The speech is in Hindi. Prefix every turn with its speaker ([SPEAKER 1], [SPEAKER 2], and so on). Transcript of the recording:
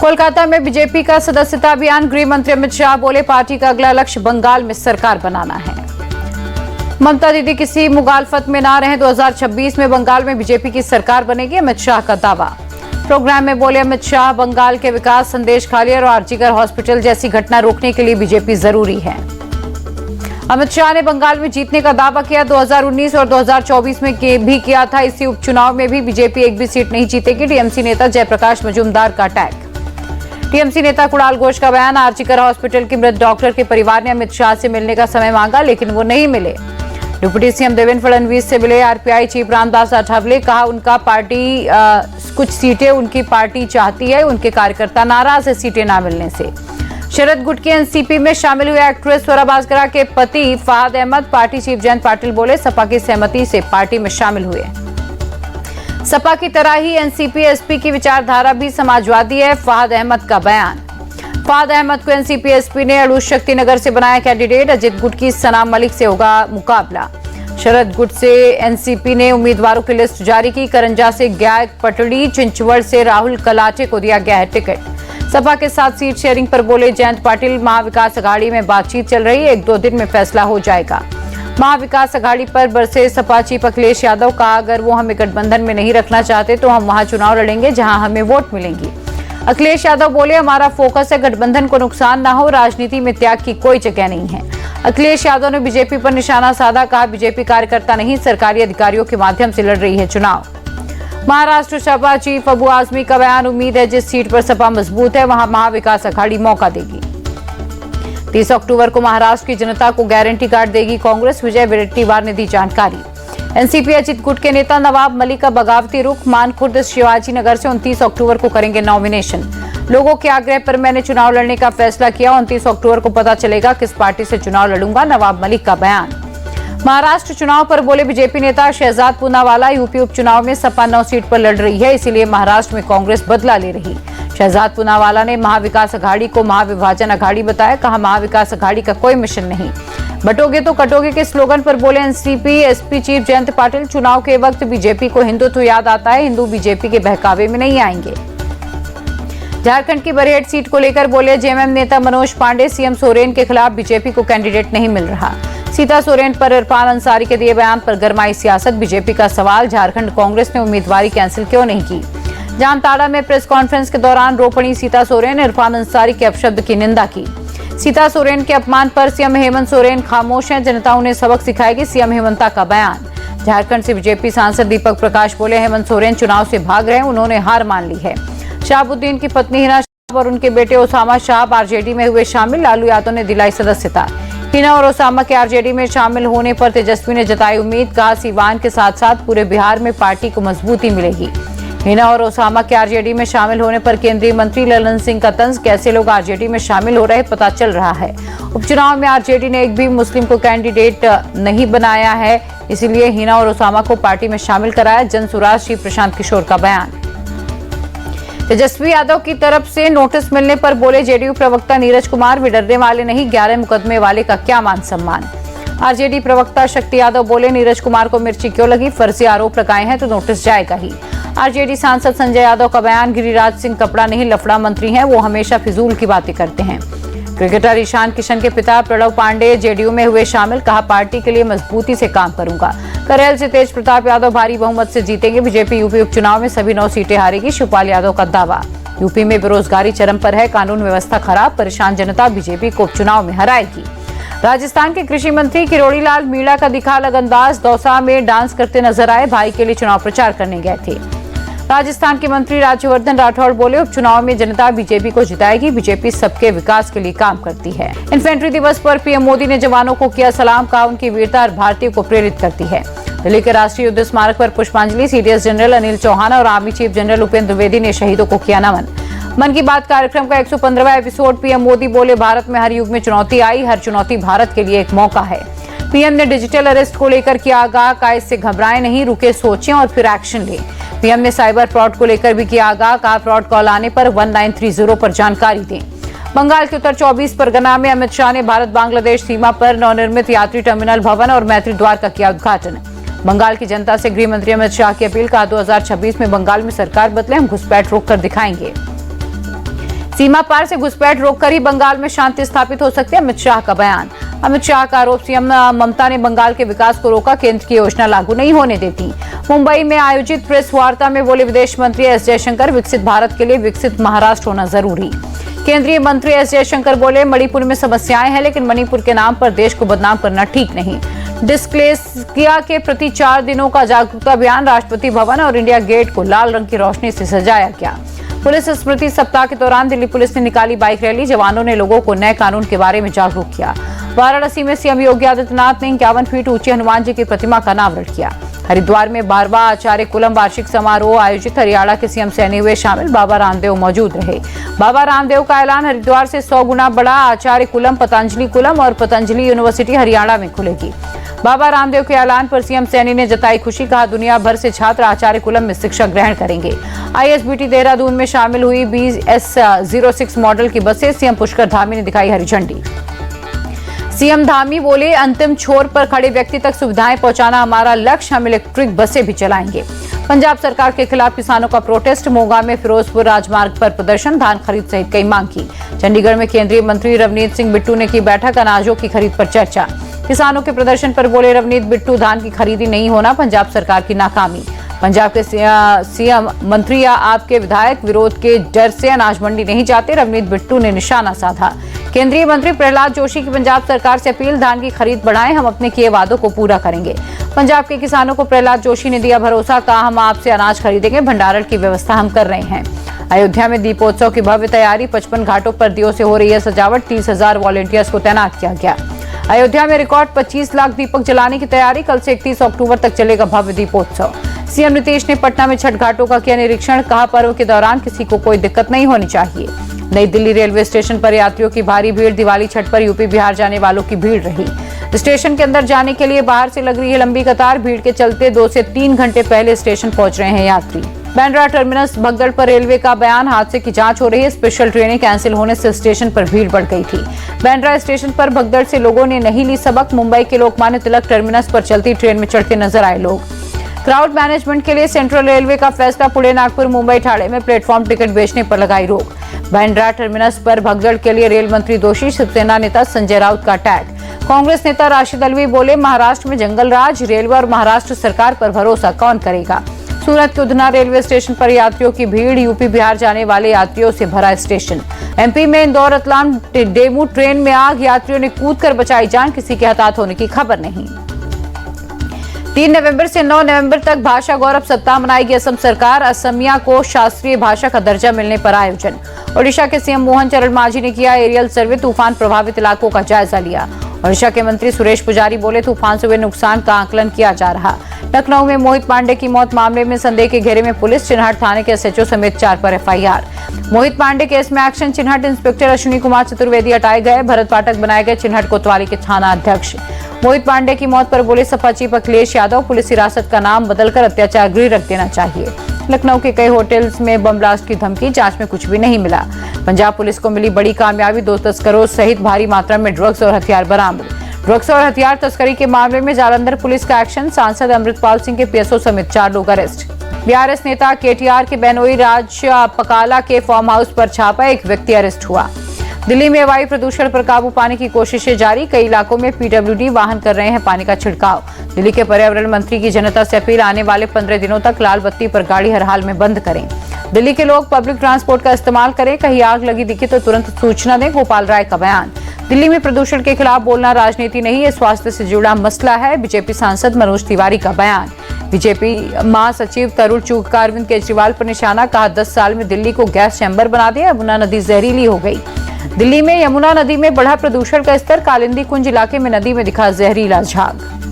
[SPEAKER 1] कोलकाता में बीजेपी का सदस्यता अभियान। गृह मंत्री अमित शाह बोले, पार्टी का अगला लक्ष्य बंगाल में सरकार बनाना है। ममता दीदी किसी मुगालफत में ना रहे, 2026 में बंगाल में बीजेपी की सरकार बनेगी, अमित शाह का दावा। प्रोग्राम में बोले अमित शाह, बंगाल के विकास, संदेश खालियर और आरजीकर हॉस्पिटल जैसी घटना रोकने के लिए बीजेपी जरूरी है। अमित शाह ने बंगाल में जीतने का दावा किया। 2019 और 2024 में भी किया था। इसी उपचुनाव में भी बीजेपी एक भी सीट नहीं जीतेगी। टीएमसी नेता जयप्रकाश मजूमदार का अटैक। टीएमसी नेता कुणाल घोष का बयान। आरजीकर हॉस्पिटल के मृत डॉक्टर के परिवार ने अमित शाह से मिलने का समय मांगा, लेकिन वो नहीं मिले। डिप्टी सीएम देवेंद्र फडणवीस से मिले आरपीआई चीफ रामदास अठावले। कहा, उनका पार्टी कुछ सीटें उनकी पार्टी चाहती है, उनके कार्यकर्ता नाराज है सीटें ना मिलने से। शरद गुट की एनसीपी में शामिल हुए एक्ट्रेस स्वरा भास्करा के पति फहाद अहमद। पार्टी चीफ जयंत पाटिल बोले, सपा की सहमति से पार्टी में शामिल हुए। सपा की तरह ही एनसीपी एसपी की विचारधारा भी समाजवादी है, फहाद अहमद का बयान। फहाद अहमद को एनसीपी एसपी ने अड़ूज शक्ति नगर से बनाया कैंडिडेट। अजित गुट की सना मलिक से होगा मुकाबला। शरद गुट से एनसीपी ने उम्मीदवारों की लिस्ट जारी की। करंजा से गायक पटड़ी, चिंचवड़ से राहुल कलाटे को दिया गया है टिकट। सपा के साथ सीट शेयरिंग पर बोले जयंत पाटिल, महाविकास अघाड़ी में बातचीत चल रही है, 1-2 दिन में फैसला हो जाएगा। महाविकास अघाड़ी पर बरसे सपा चीफ अखिलेश यादव। कहा, अगर वो हमें गठबंधन में नहीं रखना चाहते तो हम वहां चुनाव लड़ेंगे जहां हमें वोट मिलेंगी। अखिलेश यादव बोले, हमारा फोकस है गठबंधन को नुकसान ना हो, राजनीति में त्याग की कोई जगह नहीं है। अखिलेश यादव ने बीजेपी पर निशाना साधा। कहा, बीजेपी कार्यकर्ता नहीं, सरकारी अधिकारियों के माध्यम से लड़ रही है चुनाव। महाराष्ट्र सपा चीफ अबू आजमी का बयान। उम्मीद है जिस सीट पर सपा मजबूत है वहां महाविकास अघाड़ी मौका देगी। 30 अक्टूबर को महाराष्ट्र की जनता को गारंटी कार्ड देगी कांग्रेस, विजय वडेट्टीवार ने दी जानकारी। एनसीपी अजित गुट के नेता नवाब मलिक का बगावती रुख। मानखुर्द शिवाजी नगर से 29 अक्टूबर को करेंगे नॉमिनेशन। लोगों के आग्रह पर मैंने चुनाव लड़ने का फैसला किया। 29 अक्टूबर को पता चलेगा किस पार्टी से चुनाव लड़ूंगा, नवाब मलिक का बयान। महाराष्ट्र चुनाव पर बोले बीजेपी नेता शहजाद पूनावाला, यूपी उपचुनाव में सपा 9 सीट पर लड़ रही है, इसीलिए महाराष्ट्र में कांग्रेस बदला ले रही। शहजाद पूनावाला ने महाविकास अघाड़ी को महाविभाजन अघाड़ी बताया। कहा, महाविकास अघाड़ी का कोई मिशन नहीं, बटोगे तो कटोगे के स्लोगन पर बोले NCP SP chief Jayant Patil. चुनाव के वक्त बीजेपी को हिंदुत्व याद आता है, हिंदू बीजेपी के बहकावे में नहीं आएंगे। झारखंड की बरहेट सीट को लेकर बोले जेएमएम नेता मनोज पांडे, सीएम सोरेन के खिलाफ बीजेपी को कैंडिडेट नहीं मिल रहा। सीता सोरेन पर इरफान अंसारी के दिए बयान पर गरमाई सियासत। बीजेपी का सवाल, झारखंड कांग्रेस ने उम्मीदवारी कैंसिल क्यों नहीं की। जामताड़ा में प्रेस कॉन्फ्रेंस के दौरान रो पड़ी सीता सोरेन ने इरफान अंसारी के अपशब्द की निंदा की। सीता सोरेन के अपमान पर सीएम हेमंत सोरेन खामोश हैं, जनता उन्हें सबक सिखाएगी, सीएम हेमंता का बयान। झारखंड से बीजेपी सांसद दीपक प्रकाश बोले, हेमंत सोरेन चुनाव से भाग रहे हैं, उन्होंने हार मान ली है। शाहबुद्दीन की पत्नी हिना शाह और उनके बेटे ओसामा शाह आरजेडी में हुए शामिल। लालू यादव ने दिलाई सदस्यता। हिना और ओसामा के आरजेडी में शामिल होने पर तेजस्वी ने जताई उम्मीद। कहा, सीवान के साथ साथ पूरे बिहार में पार्टी को मजबूती मिलेगी। हिना और ओसामा के आरजेडी में शामिल होने पर केंद्रीय मंत्री ललन सिंह का तंज। कैसे लोग आरजेडी में शामिल हो रहे पता चल रहा है। उपचुनाव में आरजेडी ने एक भी मुस्लिम को कैंडिडेट नहीं बनाया है, इसीलिए हिना और ओसामा को पार्टी में शामिल कराया। जनसुराज श्री प्रशांत किशोर का बयान। तेजस्वी यादव की तरफ से नोटिस मिलने पर बोले जेडीयू प्रवक्ता नीरज कुमार, वे डरने वाले नहीं, 11 मुकदमे वाले का क्या मान सम्मान। आरजेडी प्रवक्ता शक्ति यादव बोले, नीरज कुमार को मिर्ची क्यों लगी, फर्जी आरोप लगाए हैं तो नोटिस जाएगा ही। आरजेडी सांसद संजय यादव का बयान। गिरिराज सिंह कपड़ा नहीं लफड़ा मंत्री हैं, वो हमेशा फिजूल की बातें करते हैं। क्रिकेटर ईशान किशन के पिता प्रणव पांडे जेडीयू में हुए शामिल। कहा, पार्टी के लिए मजबूती से काम करूंगा। करेल से तेज प्रताप यादव भारी बहुमत से जीतेंगे। बीजेपी यूपी उपचुनाव में सभी 9 सीटें हारेगी, शिवपाल यादव का दावा। यूपी में बेरोजगारी चरम पर है, कानून व्यवस्था खराब, परेशान जनता बीजेपी को उपचुनाव में हराएगी। राजस्थान के कृषि मंत्री किरोड़ी लाल मीणा का दिखा अलग अंदाज। दौसा में डांस करते नजर आए, भाई के लिए चुनाव प्रचार करने गए थे। राजस्थान के मंत्री राज्यवर्धन राठौड़ बोले, उपचुनाव में जनता बीजेपी को जिताएगी, बीजेपी सबके विकास के लिए काम करती है। इन्फेंट्री दिवस पर पीएम मोदी ने जवानों को किया सलाम। कहा, उनकी वीरता हर भारतीय को प्रेरित करती है। दिल्ली के राष्ट्रीय युद्ध स्मारक पर पुष्पांजलि। सीडीएस जनरल अनिल चौहान और army chief general Upendra Dwivedi ने शहीदों को किया नमन। मन की बात कार्यक्रम का 115वां एपिसोड। पीएम मोदी बोले, भारत में हर युग में चुनौती आई, हर चुनौती भारत के लिए एक मौका है। पीएम ने डिजिटल अरेस्ट को लेकर किया आगाह। कहा, इससे घबराएं नहीं, रुके, सोचें और फिर एक्शन लें। पीएम ने साइबर फ्रॉड को लेकर भी किया आगाह। कहा, फ्रॉड कॉल आने पर 1930 पर जानकारी दें। बंगाल के उत्तर 24 परगना में अमित शाह ने भारत बांग्लादेश सीमा पर नवनिर्मित यात्री टर्मिनल भवन और मैत्री द्वार का किया उद्घाटन। बंगाल की जनता से गृह मंत्री अमित शाह की अपील। कहा, 2026 में बंगाल में सरकार बदले, हम घुसपैठ रोककर दिखाएंगे। सीमा पार से घुसपैठ रोककर ही बंगाल में शांति स्थापित हो सकती है, अमित शाह का बयान। अमित शाह का आरोप, सीएम ममता ने बंगाल के विकास को रोका, केंद्र की योजना लागू नहीं होने देती। मुंबई में आयोजित प्रेस वार्ता में बोले विदेश मंत्री एस जयशंकर, विकसित भारत के लिए विकसित महाराष्ट्र होना जरूरी। केंद्रीय मंत्री एस जयशंकर बोले, मणिपुर में समस्याएं हैं, लेकिन मणिपुर के नाम पर देश को बदनाम करना ठीक नहीं। डिस्लेक्सिया के प्रति 4 दिनों का जागरूकता अभियान, राष्ट्रपति भवन और इंडिया गेट को लाल रंग की रोशनी से सजाया गया। पुलिस स्मृति सप्ताह के दौरान दिल्ली पुलिस ने निकाली बाइक रैली, जवानों ने लोगों को नए कानून के बारे में जागरूक किया। वाराणसी में सीएम योगी आदित्यनाथ ने 51 फीट ऊंची हनुमान जी की प्रतिमा का अनावरण किया। हरिद्वार में 12वां आचार्य कुलम वार्षिक समारोह आयोजित, हरियाणा के सीएम सैनी हुए शामिल, बाबा रामदेव मौजूद रहे। बाबा रामदेव का ऐलान, हरिद्वार से 100 गुना बड़ा आचार्य कुलम, पतंजलि कुलम और पतंजलि यूनिवर्सिटी हरियाणा में खुलेगी। बाबा रामदेव के ऐलान पर सीएम सैनी ने जताई खुशी, कहा दुनिया भर से छात्र आचार्य कुलम में शिक्षा ग्रहण करेंगे। आईएसबीटी देहरादून में शामिल हुई BS06 मॉडल की बसें, सीएम पुष्कर धामी ने दिखाई हरी झंडी। सीएम धामी बोले, अंतिम छोर पर खड़े व्यक्ति तक सुविधाएं पहुंचाना हमारा लक्ष्य, हम इलेक्ट्रिक बसें भी चलाएंगे। पंजाब सरकार के खिलाफ किसानों का प्रोटेस्ट, मोगा में फिरोजपुर राजमार्ग पर प्रदर्शन, धान खरीद सहित कई मांग की। चंडीगढ़ में केंद्रीय मंत्री रवनीत सिंह बिट्टू ने की बैठक, अनाजों की खरीद पर चर्चा। किसानों के प्रदर्शन पर बोले रवनीत बिट्टू, धान की खरीदी नहीं होना पंजाब सरकार की नाकामी। पंजाब के सीएम मंत्री या आपके विधायक विरोध के डर से अनाज मंडी नहीं जाते, रवनीत बिट्टू ने निशाना साधा। केंद्रीय मंत्री प्रहलाद जोशी की पंजाब सरकार से अपील, धान की खरीद बढ़ाएं, हम अपने किए वादों को पूरा करेंगे। पंजाब के किसानों को प्रहलाद जोशी ने दिया भरोसा, कहा हम आपसे अनाज खरीदेंगे, भंडारण की व्यवस्था हम कर रहे हैं। अयोध्या में दीपोत्सव की भव्य तैयारी, 55 घाटों पर दियों से हो रही है सजावट, 30,000 वॉलंटियर्स को तैनात किया गया। अयोध्या में रिकॉर्ड 25 लाख दीपक जलाने की तैयारी, कल से 31 अक्टूबर तक चलेगा भव्य दीपोत्सव। सीएम नीतीश ने पटना में छठ घाटों का किया निरीक्षण, कहा पर्व के दौरान किसी को कोई दिक्कत नहीं होनी चाहिए। नई दिल्ली रेलवे स्टेशन पर यात्रियों की भारी भीड़, दिवाली छठ पर यूपी बिहार जाने वालों की भीड़ रही। स्टेशन के अंदर जाने के लिए बाहर से लग रही है लंबी कतार, भीड़ के चलते 2 से 3 घंटे पहले स्टेशन पहुंच रहे हैं यात्री। बांद्रा टर्मिनस भगदड़ पर रेलवे का बयान, हादसे की जांच हो रही है, स्पेशल ट्रेनें कैंसिल होने से स्टेशन पर भीड़ बढ़ गई थी। बांद्रा स्टेशन पर भगदड़ से लोगों ने नहीं ली सबक, मुंबई के लोकमान्य तिलक टर्मिनस पर चलती ट्रेन में चढ़ते नजर आए लोग। क्राउड मैनेजमेंट के लिए सेंट्रल रेलवे का फैसला, पुणे नागपुर मुंबई ठाणे में प्लेटफॉर्म टिकट बेचने पर लगाई रोक। बांद्रा टर्मिनस पर भगदड़ के लिए रेल मंत्री दोषी, शिवसेना नेता संजय राउत का अटैक। कांग्रेस नेता राशिद अलवी बोले, महाराष्ट्र में जंगल राज, रेलवे और महाराष्ट्र सरकार पर भरोसा कौन करेगा। सूरत के उधना रेलवे स्टेशन पर यात्रियों की भीड़, यूपी बिहार जाने वाले यात्रियों से भरा स्टेशन। एमपी में इंदौर रतलाम डेमू ट्रेन में आग, यात्रियों ने कूदकर बचाई जान, किसी के हताहत होने की खबर नहीं। 3 नवंबर से 9 नवंबर तक भाषा गौरव सप्ताह मनाएगी असम सरकार, असमिया को शास्त्रीय भाषा का दर्जा मिलने पर आयोजन। ओडिशा के सीएम मोहन चरण मांझी ने किया एरियल सर्वे, तूफान प्रभावित इलाकों का जायजा लिया। ओडिशा के मंत्री सुरेश पुजारी बोले, तूफान से हुए नुकसान का आकलन किया जा रहा। लखनऊ में मोहित पांडे की मौत मामले में संदेह के घेरे में पुलिस, चिन्हट थाने के एसएचओ समेत 4 पर एफआईआर। मोहित पांडे केस में एक्शन, चिन्हट इंस्पेक्टर अश्विनी कुमार चतुर्वेदी हटाए गए, भरत पाठक बनाए गए चिन्हट कोतवाली के थाना अध्यक्ष। मोहित पांडे की मौत पर बोले सपा चीफ अखिलेश यादव, पुलिस हिरासत का नाम बदलकर अत्याचार गृह रख देना चाहिए। लखनऊ के कई होटल्स में बम ब्लास्ट की धमकी, जांच में कुछ भी नहीं मिला। पंजाब पुलिस को मिली बड़ी कामयाबी, 2 तस्करों सहित भारी मात्रा में ड्रग्स और हथियार बरामद। ड्रग्स और हथियार तस्करी के मामले में जालंधर पुलिस का एक्शन, सांसद अमृतपाल सिंह के पीएसओ समेत 4 लोग अरेस्ट। बीआरएस नेता केटीआर के बेनोई राज पकाला के फार्म हाउस पर छापा, एक व्यक्ति अरेस्ट हुआ। दिल्ली में वायु प्रदूषण पर काबू पाने की कोशिशें जारी, कई इलाकों में पीडब्ल्यूडी वाहन कर रहे हैं पानी का छिड़काव। दिल्ली के पर्यावरण मंत्री की जनता से अपील, आने वाले 15 दिनों तक लाल बत्ती पर गाड़ी हर हाल में बंद करें। दिल्ली के लोग पब्लिक ट्रांसपोर्ट का इस्तेमाल करें, कहीं आग लगी दिखे तो तुरंत सूचना दें, गोपाल राय का बयान। दिल्ली में प्रदूषण के खिलाफ बोलना राजनीति नहीं, ये स्वास्थ्य से जुड़ा मसला है, बीजेपी सांसद मनोज तिवारी का बयान। बीजेपी महासचिव तरुण चूग का अरविंद केजरीवाल पर निशाना, कहा 10 साल में दिल्ली को गैस चैम्बर बना दिया, यमुना नदी जहरीली हो गई। दिल्ली में यमुना नदी में बढ़ा प्रदूषण का स्तर, कालिंदी कुंज इलाके में नदी में दिखा जहरीला झाग।